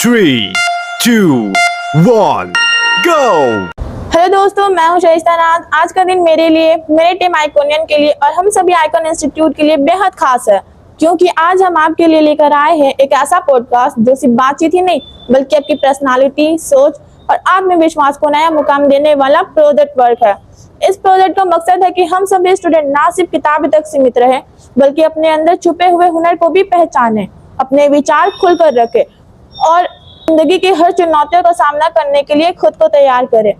3, 2, 1, go! Hello दोस्तों, मैं हूं शइस्ता नाज। आज का दिन मेरे लिए, मेरे टीम आइकॉनियन के लिए और हम सभी आइकॉन इंस्टीट्यूट के लिए बेहद खास है, क्योंकि आज हम आपके लिए लेकर आए हैं एक ऐसा पॉडकास्ट जो सिर्फ बातचीत ही नहीं बल्कि आपकी पर्सनालिटी, सोच और आत्मविश्वास को नया मुकाम देने वाला प्रोजेक्ट वर्क है। इस प्रोजेक्ट का मकसद है कि हम सभी स्टूडेंट ना सिर्फ किताबें तक सीमित रहे बल्कि अपने अंदर छुपे हुए हुनर को भी पहचाने, अपने विचार खुलकर रखे और जिंदगी की हर चुनौतियों का सामना करने के लिए खुद को तैयार करें।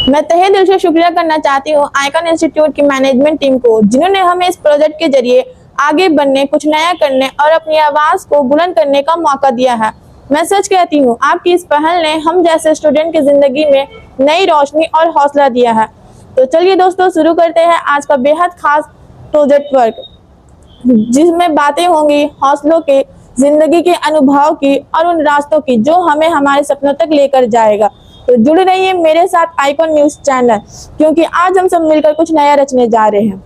मैं तहे दिल से शुक्रिया करना चाहती हूँ आइकॉन इंस्टीट्यूट की मैनेजमेंट टीम को, जिन्होंने हमें इस प्रोजेक्ट के जरिए आगे बढ़ने, कुछ नया करने और अपनी आवाज को बुलंद करने का मौका दिया है। मैं सच कहती हूँ, आपकी इस पहल ने हम जैसे स्टूडेंट की जिंदगी में नई रोशनी और हौसला दिया है। तो चलिए दोस्तों, शुरू करते हैं आज का बेहद खास प्रोजेक्ट वर्क, जिसमें बातें होंगी हौसलों की, जिंदगी के अनुभव की और उन रास्तों की जो हमें हमारे सपनों तक लेकर जाएगा। तो जुड़े रहिए मेरे साथ आइकॉन न्यूज चैनल, क्योंकि आज हम सब मिलकर कुछ नया रचने जा रहे हैं।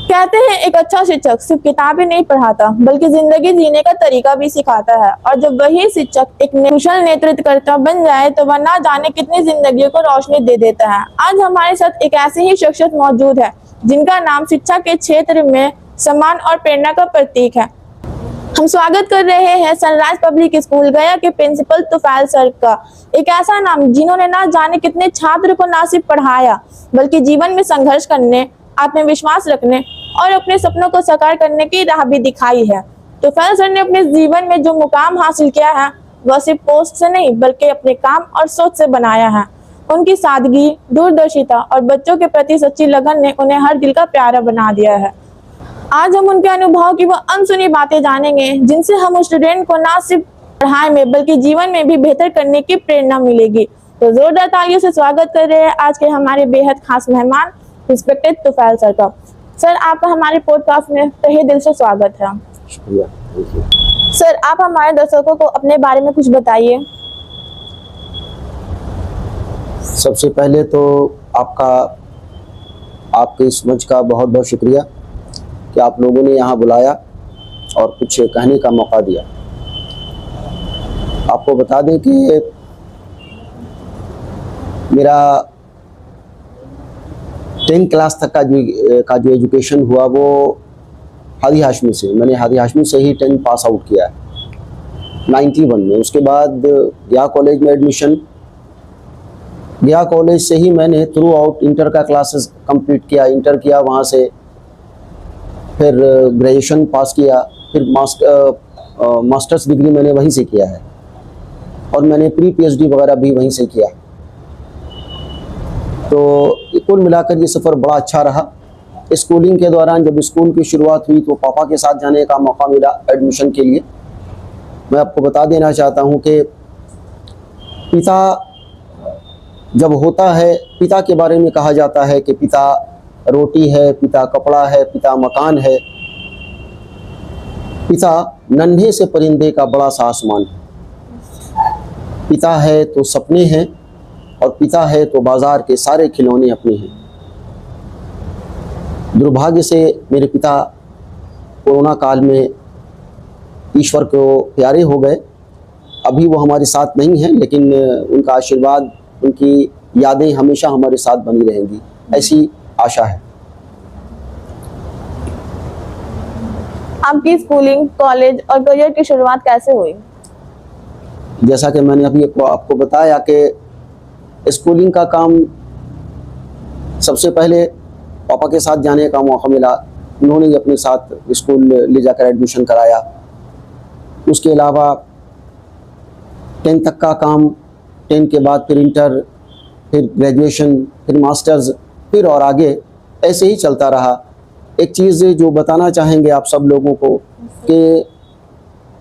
कहते हैं एक अच्छा शिक्षक सिर्फ किताबें नहीं पढ़ाता बल्कि जिंदगी जीने का तरीका भी सिखाता है, और जब वही शिक्षक एक कुशल नेतृत्वकर्ता बन जाए तो वह ना जाने कितनी जिंदगियों को रोशनी दे देता है। आज हमारे साथ एक ऐसी ही शख्सियत मौजूद है जिनका नाम शिक्षा के क्षेत्र में सम्मान और प्रेरणा का प्रतीक है। हम स्वागत कर रहे हैं सनराइज पब्लिक स्कूल गया के प्रिंसिपल तुफैल सर का। एक ऐसा नाम जिन्होंने ना जाने कितने छात्र को ना सिर्फ पढ़ाया बल्कि जीवन में संघर्ष करने, आत्मविश्वास रखने और अपने सपनों को साकार करने की राह भी दिखाई है। तुफैल सर ने अपने जीवन में जो मुकाम हासिल किया है वह सिर्फ पोस्ट से नहीं बल्कि अपने काम और सोच से बनाया है। उनकी सादगी, दूरदर्शिता और बच्चों के प्रति सच्ची लगन ने उन्हें हर दिल का प्यारा बना दिया है। आज हम उनके अनुभव की वो अनसुनी बातें जानेंगे जिनसे हम स्टूडेंट को ना सिर्फ पढ़ाई में बल्कि जीवन में भी बेहतर करने की प्रेरणा मिलेगी। तो जोरदार तालियों से स्वागत कर रहे हैं आज के हमारे बेहद खास मेहमान रिस्पेक्टेड तुफैल सर का। सर, आपका हमारे पॉडकास्ट में तहे दिल से स्वागत है। शुक्रिया। सर, आप हमारे दर्शकों को अपने बारे में कुछ बताइए। सबसे पहले तो आपके इस मंच का बहुत बहुत शुक्रिया कि आप लोगों ने यहाँ बुलाया और कुछ कहने का मौका दिया। आपको बता दें कि मेरा 10 क्लास तक का जो एजुकेशन हुआ वो हादी हाशमी से, मैंने हादी हाशमी से ही 10 पास आउट किया है 91 में। उसके बाद गया कॉलेज में एडमिशन, गया कॉलेज से ही मैंने थ्रू आउट इंटर का क्लासेस कंप्लीट किया, इंटर किया वहाँ से, फिर ग्रेजुएशन पास किया, फिर मास्टर्स डिग्री मैंने वहीं से किया है और मैंने प्री पीएचडी वगैरह भी वहीं से किया। तो कुल मिलाकर ये सफ़र बड़ा अच्छा रहा। स्कूलिंग के दौरान जब स्कूल की शुरुआत हुई तो पापा के साथ जाने का मौका मिला एडमिशन के लिए। मैं आपको बता देना चाहता हूँ कि पिता जब होता है, पिता के बारे में कहा जाता है कि पिता रोटी है, पिता कपड़ा है, पिता मकान है, पिता नन्हे से परिंदे का बड़ा सा आसमान है, पिता है तो सपने हैं और पिता है तो बाजार के सारे खिलौने अपने हैं। दुर्भाग्य से मेरे पिता कोरोना काल में ईश्वर को प्यारे हो गए। अभी वो हमारे साथ नहीं हैं, लेकिन उनका आशीर्वाद, उनकी यादें हमेशा हमारे साथ बनी रहेंगी, ऐसी आशा है। आपकी स्कूलिंग, कॉलेज और करियर की शुरुआत कैसे हुई? जैसा कि मैंने अभी आपको बताया कि स्कूलिंग का काम सबसे पहले पापा के साथ जाने का मौका मिला। उन्होंने ही अपने साथ स्कूल ले जाकर एडमिशन कराया। उसके अलावा 10 तक का काम, 10 के बाद फिर इंटर, फिर ग्रेजुएशन, फिर मास्टर्स, फिर और आगे ऐसे ही चलता रहा। एक चीज़ जो बताना चाहेंगे आप सब लोगों को कि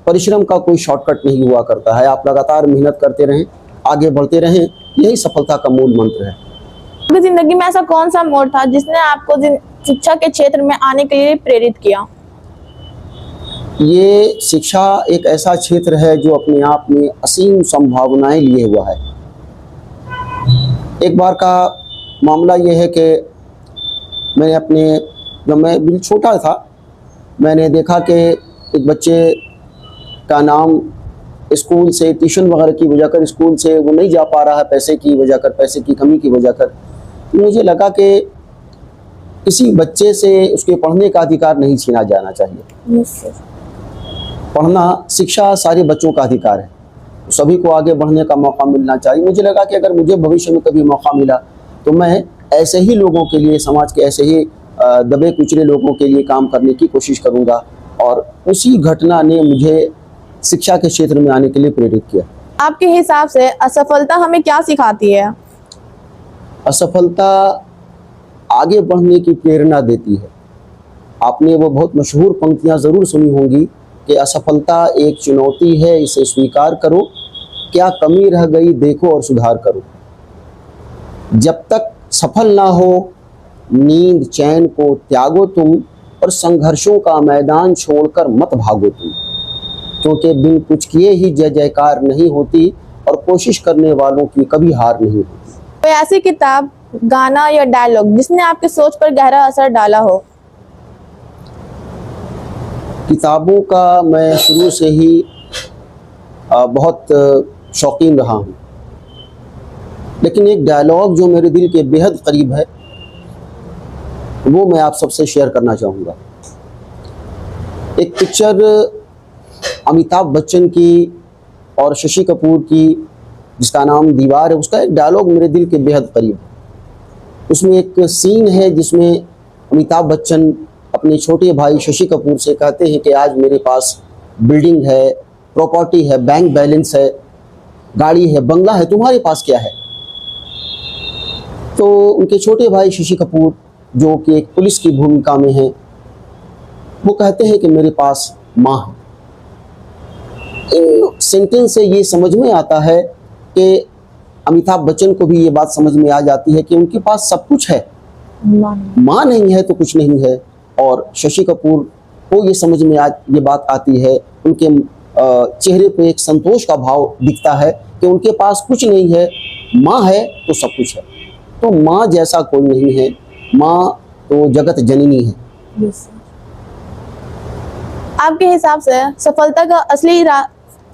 परिश्रम का कोई शॉर्टकट नहीं हुआ करता है। आप लगातार मेहनत करते रहें, आगे बढ़ते रहें, यही सफलता का मूल मंत्र है। आपकी जिंदगी में ऐसा कौन सा मोड़ था जिसने आपको शिक्षा के क्षेत्र में आने के लिए प्रेरित किया? ये शिक्षा एक ऐसा क्षेत्र है जो अपने आप में असीम संभावनाएं लिए हुआ है। एक बार का मामला ये है कि जब मैं बिल्कुल छोटा था, मैंने देखा कि एक बच्चे का नाम स्कूल से ट्यूशन वगैरह की वजह कर स्कूल से वो नहीं जा पा रहा है, पैसे की वजह कर, पैसे की कमी की वजह कर। मुझे लगा कि किसी बच्चे से उसके पढ़ने का अधिकार नहीं छीना जाना चाहिए। Yes sir. पढ़ना, शिक्षा सारे बच्चों का अधिकार है, सभी को आगे बढ़ने का मौका मिलना चाहिए। मुझे लगा कि अगर मुझे भविष्य में कभी मौका मिला तो मैं ऐसे ही लोगों के लिए, समाज के ऐसे ही दबे कुचले लोगों के लिए काम करने की कोशिश करूंगा। और उसी घटना ने मुझे शिक्षा के क्षेत्र में आने के लिए प्रेरित किया। आपके हिसाब से असफलता हमें क्या सिखाती है? असफलता आगे बढ़ने की प्रेरणा देती है। आपने वो बहुत मशहूर पंक्तियां ज़रूर सुनी होंगी कि असफलता एक चुनौती है, इसे स्वीकार करो, क्या कमी रह गई देखो और सुधार करो। जब तक सफल ना हो, नींद चैन को त्यागो तुम, और संघर्षों का मैदान छोड़कर मत भागो तुम, क्योंकि बिन कुछ किए ही जय जयकार नहीं होती, और कोशिश करने वालों की कभी हार नहीं होती। कोई ऐसी किताब, गाना या डायलॉग जिसने आपके सोच पर गहरा असर डाला हो? किताबों का मैं शुरू से ही बहुत शौकीन रहा हूँ, लेकिन एक डायलॉग जो मेरे दिल के बेहद करीब है वो मैं आप सबसे शेयर करना चाहूँगा। एक पिक्चर अमिताभ बच्चन की और शशि कपूर की जिसका नाम दीवार है, उसका एक डायलॉग मेरे दिल के बेहद करीब है। उसमें एक सीन है जिसमें अमिताभ बच्चन अपने छोटे भाई शशि कपूर से कहते हैं कि आज मेरे पास बिल्डिंग है, प्रॉपर्टी है, बैंक बैलेंस है, गाड़ी है, बंगला है, तुम्हारे पास क्या है? तो उनके छोटे भाई शशि कपूर जो कि एक पुलिस की भूमिका में हैं, वो कहते हैं कि मेरे पास माँ है। इन सेंटेंस से ये समझ में आता है कि अमिताभ बच्चन को भी ये बात समझ में आ जाती है कि उनके पास सब कुछ है, माँ नहीं है तो कुछ नहीं है। और शशि कपूर को ये समझ में ये बात आती है, उनके चेहरे पे एक संतोष का भाव दिखता है कि उनके पास कुछ नहीं है, माँ है तो सब कुछ है। तो माँ जैसा कोई नहीं है, माँ तो जगत जननी है। आपके हिसाब से सफलता का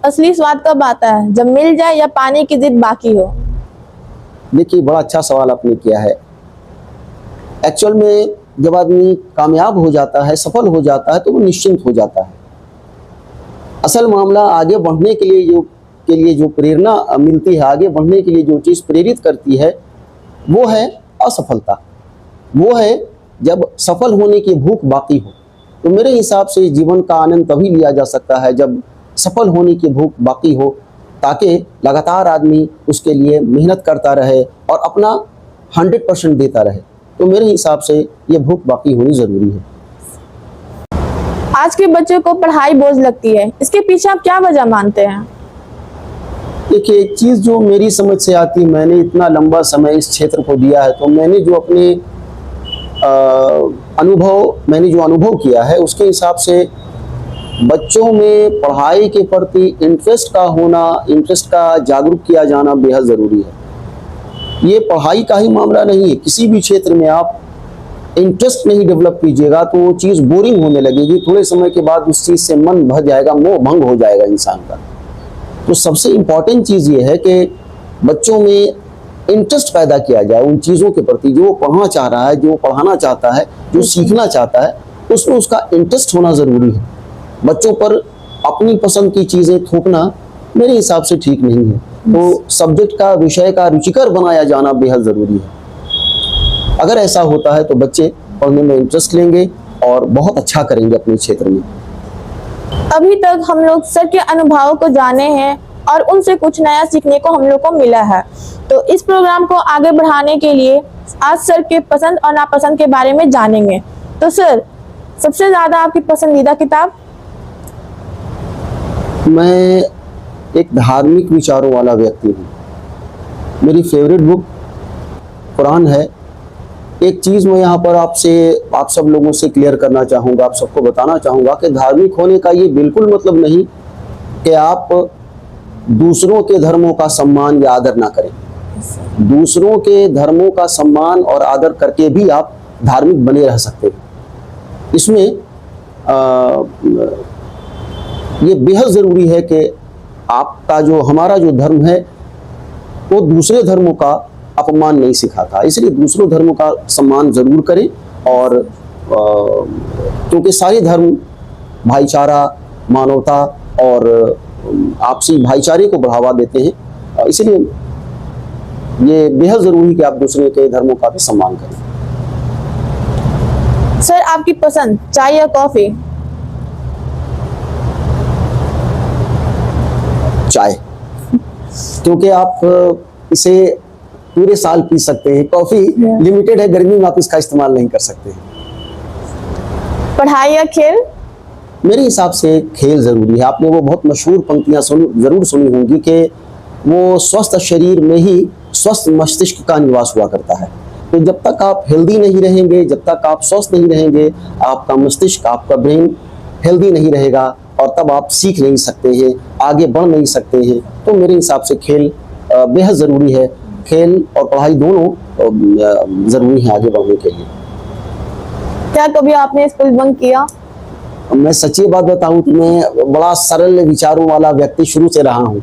असली स्वाद कब आता है, जब मिल जाए या पाने की जिद बाकी हो? देखिए, बड़ा अच्छा सवाल आपने किया है। एक्चुअल में जब आदमी कामयाब हो जाता है, सफल हो जाता है, तो वो निश्चिंत हो जाता है। असल मामला आगे बढ़ने के लिए जो प्रेरणा मिलती है, आगे बढ़ने के लिए जो चीज़ प्रेरित करती है, वो है असफलता। वो है जब सफल होने की भूख बाकी हो। तो मेरे हिसाब से जीवन का आनंद तभी लिया जा सकता है जब सफल होने की भूख बाकी हो, ताकि लगातार आदमी उसके लिए मेहनत करता रहे और अपना 100% देता रहे। तो मेरे हिसाब से ये भूख बाकी होनी ज़रूरी है। आज के बच्चों को पढ़ाई बोझ लगती है, इसके पीछे आप क्या वजह मानते हैं? देखिए, एक चीज़ जो मेरी समझ से आती, मैंने इतना लंबा समय इस क्षेत्र को दिया है, तो मैंने जो अपने अनुभव किया है, उसके हिसाब से बच्चों में पढ़ाई के प्रति इंटरेस्ट का जागरूक किया जाना बेहद ज़रूरी है। ये पढ़ाई का ही मामला नहीं है, किसी भी क्षेत्र में आप इंटरेस्ट नहीं डेवलप कीजिएगा तो वो चीज़ बोरिंग होने लगेगी। थोड़े समय के बाद उस चीज़ से मन भर जाएगा, मोह भंग हो जाएगा इंसान का। तो सबसे इम्पॉर्टेंट चीज़ ये है कि बच्चों में इंटरेस्ट पैदा किया जाए उन चीज़ों के प्रति जो वो पढ़ना चाह रहा है, जो पढ़ाना चाहता है, जो सीखना चाहता है, उसमें उसका इंटरेस्ट होना ज़रूरी है। बच्चों पर अपनी पसंद की चीज़ें थोपना मेरे हिसाब से ठीक नहीं है। तो सब्जेक्ट का, विषय का रुचिकर बनाया जाना बेहद ज़रूरी है। अगर ऐसा होता है तो बच्चे पढ़ने में इंटरेस्ट लेंगे और बहुत अच्छा करेंगे अपने क्षेत्र में। अभी तक हम लोग सर के अनुभवों को जाने हैं और उनसे कुछ नया सीखने को हम लोग को मिला है। तो इस प्रोग्राम को आगे बढ़ाने के लिए आज सर के पसंद और नापसंद के बारे में जानेंगे। तो सर, सबसे ज़्यादा आपकी पसंदीदा किताब? मैं एक धार्मिक विचारों वाला व्यक्ति हूँ। मेरी फेवरेट बुक कुरान है। एक चीज़ मैं यहाँ पर आप सब लोगों से क्लियर करना चाहूँगा, आप सबको बताना चाहूँगा कि धार्मिक होने का ये बिल्कुल मतलब नहीं कि आप दूसरों के धर्मों का सम्मान या आदर ना करें। दूसरों के धर्मों का सम्मान और आदर करके भी आप धार्मिक बने रह सकते हैं। इसमें ये बेहद ज़रूरी है कि आपका जो हमारा जो धर्म है वो दूसरे धर्मों का अपमान नहीं सिखाता, इसलिए दूसरों धर्मों का सम्मान जरूर करें। और क्योंकि सारे धर्म भाईचारा, मानवता और आपसी भाईचारे को बढ़ावा देते हैं, इसलिए ये बेहद जरूरी है कि आप दूसरे के धर्मों का भी सम्मान करें। सर, आपकी पसंद चाय या कॉफी? चाय, क्योंकि आप इसे पूरे साल पी सकते हैं। कॉफी लिमिटेड है, गर्मी में आप इसका इस्तेमाल नहीं कर सकते हैं। पढ़ाई या खेल? मेरे हिसाब से खेल जरूरी है। आपने वो बहुत मशहूर पंक्तियां जरूर सुनी होंगी कि वो स्वस्थ शरीर में ही स्वस्थ मस्तिष्क का निवास हुआ करता है। तो जब तक आप हेल्दी नहीं रहेंगे, जब तक आप स्वस्थ नहीं रहेंगे, आपका मस्तिष्क, आपका ब्रेन हेल्दी नहीं रहेगा और तब आप सीख नहीं सकते हैं, आगे बढ़ नहीं सकते हैं। तो मेरे हिसाब से खेल बेहद ज़रूरी है। खेल और पढ़ाई दोनों ज़रूरी है आगे बढ़ने के लिए। क्या कभी आपने स्कूल बंक किया? मैं सच्ची बात बताऊं तो मैं बड़ा सरल विचारों वाला व्यक्ति शुरू से रहा हूं।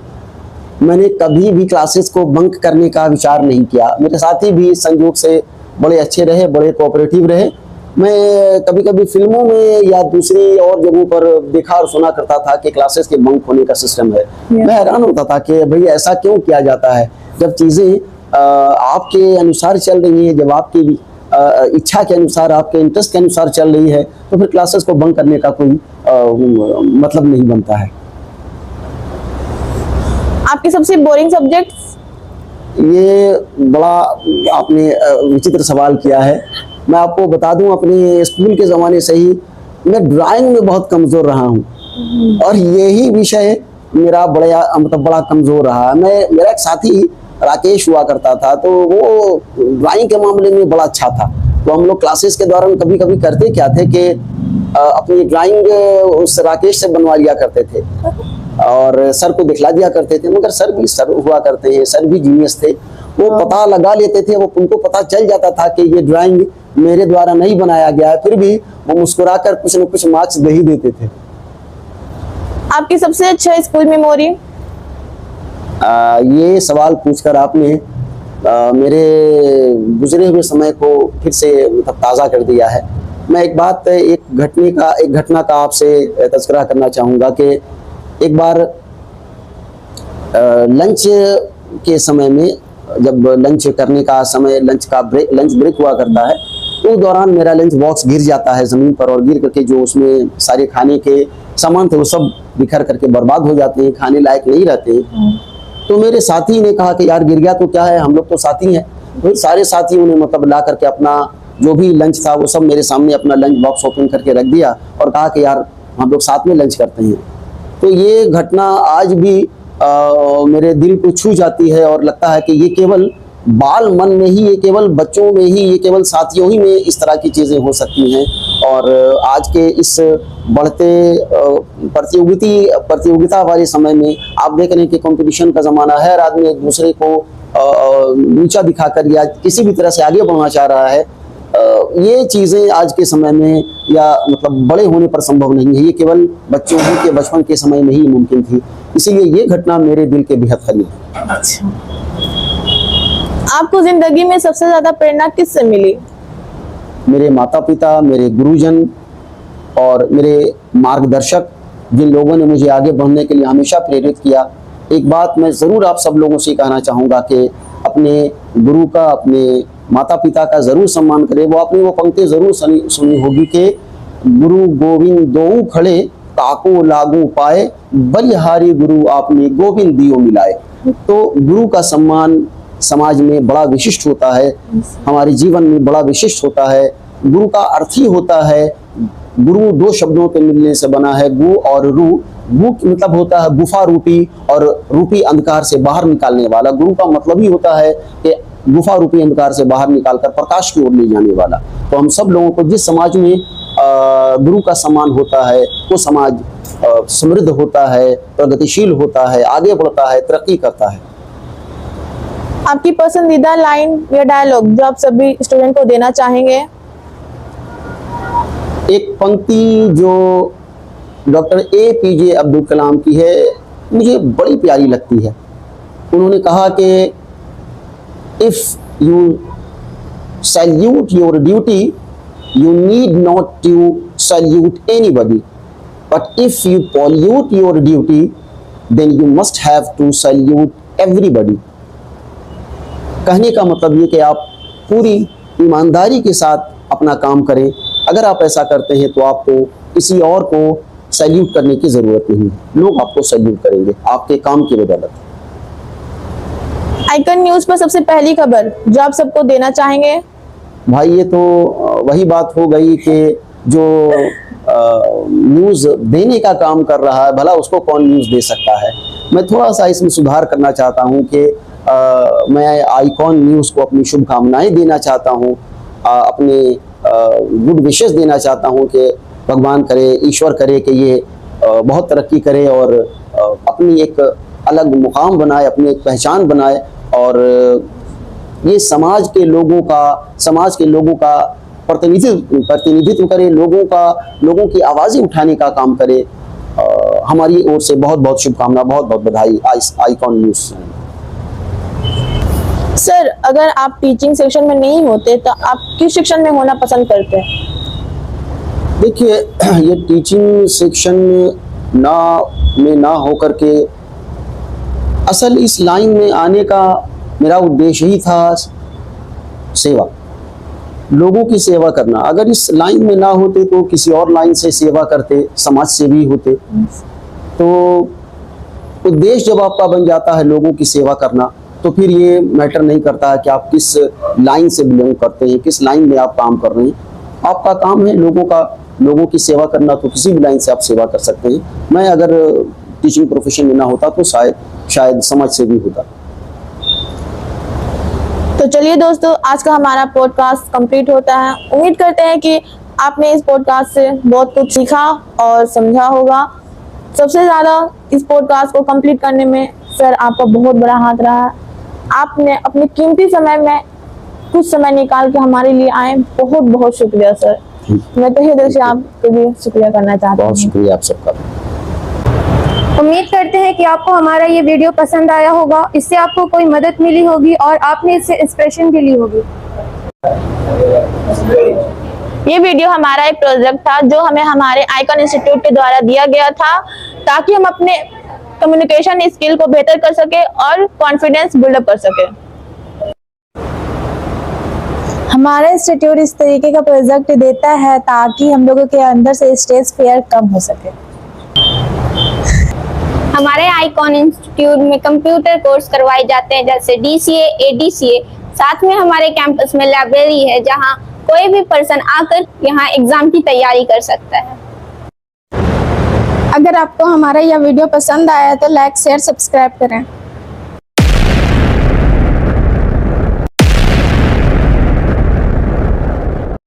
मैंने कभी भी क्लासेस को बंक करने का विचार नहीं किया। मेरे साथी भी इस संयोग से बड़े अच्छे रहे, बड़े कोऑपरेटिव रहे। मैं कभी कभी फिल्मों में या दूसरी और जगहों पर देखा और सुना करता था कि क्लासेस के बंक होने का सिस्टम है। मैं हैरान होता था कि भाई ऐसा क्यों किया जाता है, जब चीज़ें आपके अनुसार चल रही हैं, जब आपकी इच्छा के अनुसार, आपके इंटरेस्ट के अनुसार चल रही है, तो फिर क्लासेस को बंक करने का कोई मतलब नहीं बनता है। आपकी सबसे बोरिंग सब्जेक्ट? ये बड़ा आपने विचित्र सवाल किया है। मैं आपको बता दूं, अपने स्कूल के ज़माने से ही मैं ड्राइंग में बहुत कमज़ोर रहा हूं और यही विषय मेरा बड़ा कमज़ोर रहा। मेरा एक साथी राकेश हुआ करता था, तो वो ड्राइंग के मामले में बड़ा अच्छा था। तो हम लोग क्लासेस के दौरान कभी कभी करते क्या थे कि अपनी ड्राइंग उस राकेश से बनवा लिया करते थे और सर को दिखला दिया करते थे। मगर सर हुआ करते हैं, सर भी जीनियस थे। वो पता लगा लेते थे, वो उनको पता चल जाता था कि ये ड्राइंग मेरे द्वारा नहीं बनाया गया है, फिर भी वो मुस्कुराकर कुछ न कुछ मार्क्स दे ही देते थे। आपकी सबसे अच्छा स्कूल मेमोरी? ये सवाल पूछकर आपने मेरे गुजरे हुए समय को फिर से मतलब ताज़ा कर दिया है। मैं एक घटना का आपसे तज़किरा करना चाहूँगा कि एक बार लंच के समय में, जब लंच करने का समय, लंच ब्रेक हुआ करता है, तो उस दौरान मेरा लंच बॉक्स गिर जाता है ज़मीन पर और गिर करके जो उसमें सारे खाने के सामान थे वो सब बिखर करके बर्बाद हो जाते हैं, खाने लायक नहीं रहते हैं। तो मेरे साथी ने कहा कि यार गिर गया तो क्या है, हम लोग तो साथी हैं। तो सारे साथियों ने मतलब ला करके अपना जो भी लंच था वो सब मेरे सामने अपना लंच बॉक्स ओपन करके रख दिया और कहा कि यार हम लोग साथ में लंच करते हैं। तो ये घटना आज भी मेरे दिल को छू जाती है और लगता है कि ये केवल बाल मन में ही, ये केवल बच्चों में ही, ये केवल साथियों ही में इस तरह की चीज़ें हो सकती हैं। और आज के इस बढ़ते प्रतियोगिता वाले समय में आप देख रहे हैं कि कंपटीशन का ज़माना है, हर आदमी एक दूसरे को नीचा दिखाकर या किसी भी तरह से आगे बढ़ना चाह रहा है। ये चीज़ें आज के समय में या मतलब बड़े होने पर संभव नहीं है, ये केवल बच्चों के बचपन के समय में ही मुमकिन थी। इसीलिए ये घटना मेरे दिल के बेहद करीब है। अच्छा, आपको जिंदगी में सबसे ज्यादा प्रेरणा किससे मिली? मेरे माता पिता, मेरे गुरुजन और मेरे मार्गदर्शक, जिन लोगों ने मुझे आगे बढ़ने के लिए हमेशा प्रेरित किया। एक बात मैं ज़रूर आप सब लोगों से कहना चाहूँगा कि अपने गुरु का, अपने माता पिता का ज़रूर सम्मान करें। वो आपने वो पंक्ति ज़रूर सुनी होगी कि गुरु गोविंद दोऊ खड़े, ताको लागू पाए, बलिहारी गुरु आपने गोविंद दियो मिलाए। तो गुरु का सम्मान समाज में बड़ा विशिष्ट होता है, हमारे जीवन में बड़ा विशिष्ट होता है। गुरु का अर्थ ही होता है, गुरु दो शब्दों के मिलने से बना है, गु और रू। गु मतलब होता है गुफा रूपी और रूपी अंधकार से बाहर निकालने वाला। गुरु का मतलब ही होता है कि गुफा रूपी अंधकार से बाहर निकालकर प्रकाश की ओर ले जाने वाला। तो हम सब लोगों को जिस समाज में गुरु का सम्मान होता है, वो समाज समृद्ध होता है, प्रगतिशील होता है, आगे बढ़ता है, तरक्की करता है। आपकी पसंदीदा लाइन या डायलॉग जो आप सभी स्टूडेंट को देना चाहेंगे? एक पंक्ति जो डॉक्टर APJ अब्दुल कलाम की है, मुझे बड़ी प्यारी लगती है। उन्होंने कहा कि if you salute your duty you need not to salute anybody, but if you pollute your duty then you must have to salute everybody. कहने का मतलब ये कि आप पूरी ईमानदारी के साथ अपना काम करें। अगर आप ऐसा करते हैं तो आपको किसी और को सैल्यूट करने की ज़रूरत नहीं है, लोग आपको सैल्यूट करेंगे आपके काम की बदौलत। आइकन न्यूज़ पर सबसे पहली खबर जो आप सबको देना चाहेंगे? भाई ये तो वही बात हो गई कि जो न्यूज़ देने का काम कर रहा है भला उसको कौन न्यूज़ दे सकता है। मैं थोड़ा सा इसमें सुधार करना चाहता हूँ कि मैं आइकॉन न्यूज़ को अपनी शुभकामनाएं देना चाहता हूँ, अपने गुड विशेस देना चाहता हूँ कि भगवान करे, ईश्वर करे कि ये बहुत तरक्की करे और अपनी एक अलग मुकाम बनाए, अपनी एक पहचान बनाए और ये समाज के लोगों का प्रतिनिधित्व करे, लोगों की आवाज़ें उठाने का काम करे। हमारी ओर से बहुत बहुत शुभकामना, बहुत बहुत बधाई आइकॉन न्यूज़। सर, अगर आप टीचिंग सेक्शन में नहीं होते तो आप किस सेक्शन में होना पसंद करते हैं? देखिए, ये टीचिंग सेक्शन में ना होकर के असल इस लाइन में आने का मेरा उद्देश्य ही था सेवा, लोगों की सेवा करना। अगर इस लाइन में ना होते तो किसी और लाइन से सेवा करते, समाज सेवी होते। तो उद्देश्य जब आपका बन जाता है लोगों की सेवा करना तो फिर ये मैटर नहीं करता है कि आप किस लाइन से बिलोंग करते हैं, किस लाइन में आप काम कर रहे हैं। आपका काम है लोगों की सेवा करना, तो किसी भी लाइन से आप सेवा कर सकते हैं। मैं अगर टीचिंग प्रोफेशन में ना होता तो शायद समाज सेवी होता। तो चलिए दोस्तों, आज का हमारा पॉडकास्ट कंप्लीट होता है। उम्मीद करते हैं कि आपने इस पॉडकास्ट से बहुत कुछ सीखा और समझा होगा। सबसे ज़्यादा इस पॉडकास्ट को कंप्लीट करने में सर आपका बहुत बड़ा हाथ रहा है। आपने अपने कीमती समय में कुछ समय निकाल के हमारे लिए आए, बहुत बहुत शुक्रिया सर। मैं तो हृदय से आपको भी शुक्रिया करना चाहता हूँ। बहुत शुक्रिया आप सबका। उम्मीद करते हैं कि आपको हमारा ये वीडियो पसंद आया होगा, इससे आपको कोई मदद मिली होगी और आपने इससे इंस्पिरेशन भी ली होगी। ये वीडियो हमारा एक प्रोजेक्ट था जो हमें हमारे आइकन इंस्टीट्यूट के द्वारा दिया गया था ताकि हम अपने कम्युनिकेशन स्किल को बेहतर कर सके और कॉन्फिडेंस बिल्डअप कर सके। हमारा इंस्टीट्यूट इस तरीके का प्रोजेक्ट देता है ताकि हम लोगों के अंदर से स्टेज फियर कम हो सके। हमारे आइकॉन इंस्टीट्यूट में कंप्यूटर कोर्स करवाए जाते हैं जैसे DCA, ADCA। साथ में हमारे कैंपस में लाइब्रेरी है जहां कोई भी पर्सन आकर यहां एग्जाम की तैयारी कर सकता है। अगर आपको हमारा यह वीडियो पसंद आया तो लाइक, शेयर, सब्सक्राइब करें।